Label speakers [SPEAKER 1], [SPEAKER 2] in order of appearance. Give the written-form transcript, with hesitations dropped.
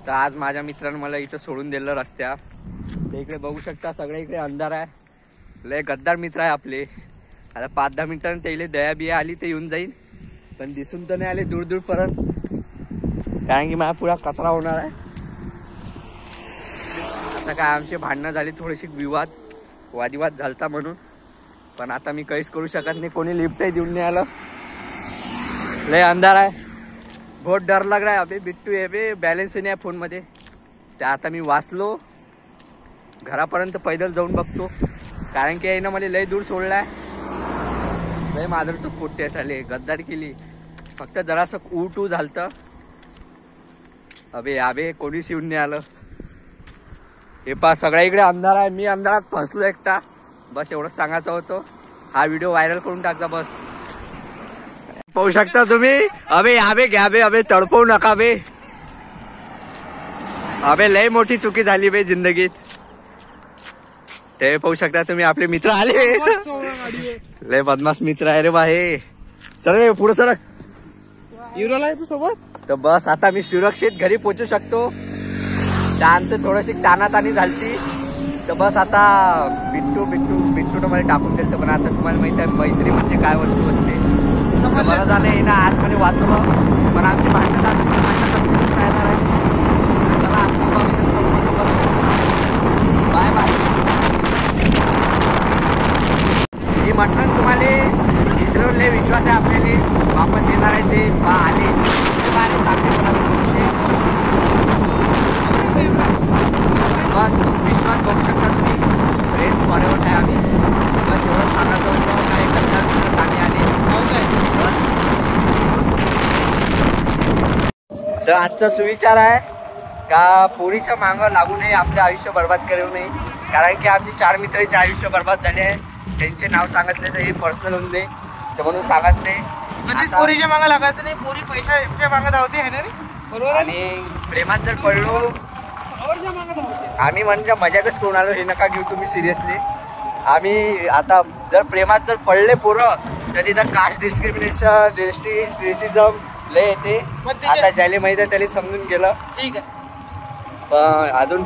[SPEAKER 1] तर आज माझ्या मित्रानं मला इथं सोडून दिलं रस्त्या. ते इकडे बघू शकता, सगळे इकडे अंधार आहे. लय गद्दार मित्र आहे आपले. आता 5-10 मिनिटांनी त्याला दया बिया आली ते येऊन जाईल, पण दिसून तर नाही आले दूर दूर पर्यंत, कारण की मला पुरा कचरा होणार आहे. आता काय आमचे भांडणं झाली, थोडीशी वादिवाद झालता म्हणून, पण आता मी काहीच करू शकत नाही. कोणी लिफ्टही देऊन नाही आलं. लय अंधार आहे, बहुत डर लग रहा है. अबे बिट्टू है बे, बॅलन्स नाही आहे फोनमध्ये. ते आता मी वाचलो, घरापर्यंत पैदल जाऊन बघतो, कारण की यानं मला लय दूर सोडलाय. लय माधुरचं पोट्टे झाले, गद्दारी केली. फक्त जरासं ऊ झालतं. अबे कोणीच येऊन नाही आलं. हे पहा सगळ्या इकडे अंधार आहे, मी अंधारात फसलो एकटा. बस एवढंच सांगायचं होतं. हा व्हिडिओ व्हायरल करून टाकजा बस. पाहू शकता तुम्ही. अबे घ्या बे, अबे तडपवू नका बे. अबे लय मोठी चुकी झाली बे जिंदगीत. ते पाहू शकता तुम्ही, आपले मित्र आले. लय बदमाश मित्र आहे रे बा हे. चल रे पुढे सरक.
[SPEAKER 2] युरोला आहे तू सोबत.
[SPEAKER 1] तर बस आता मी सुरक्षित घरी पोहोचू शकतो. आमचं थोडीशी तानातानी झालती, तर बस आता बिट्टू मला टाकून दिलं. पण आता तुम्हाला माहिती आहे मैत्री म्हणजे काय वस्तू असते. बरं झालं ना आतमध्ये वाचवलं, पण आमची भांडणं राहणार आहे. चला आता बाय बाय. मी म्हटलं तुम्हाला मित्रांवर लय विश्वास आहे आपल्याला. वापस येणार आहे ते आले बस विश्वास बघू शकता तुम्ही. फ्रेंड्स फॉरएव्हर आहे आम्ही. बस एवढं सांगायचं होतं. काय करतात आम्ही आले बस. तर आजचा सुविचार आहे का पोरीच्या मागं लागू नये, आपलं आयुष्य बर्बाद करू नये. कारण की आमचे 4 मित्रांचे आयुष्य बर्बाद झाले आहे. त्यांचे नाव सांगितले तर हे पर्सनल होऊन दे, तर म्हणून सांगत नाही.
[SPEAKER 2] कधीच पोरीच्या मागं लागायचं नाही. पोरी पैशाच्या मागं धावते है ना रे, बरोबर.
[SPEAKER 1] आणि प्रेमात जर पडलो आम्ही म्हणजे मजाकच करून आलो, हे नका घेऊ तुम्ही सिरियसली. आम्ही आता जर प्रेमात जर पडले पोरं, तर तिथं कास्ट डिस्क्रिमिनेशन, रेसिझम लय येते. आता ज्याला माहिती आहे त्याला समजून गेलं.
[SPEAKER 2] ठीक आहे.
[SPEAKER 1] पण अजून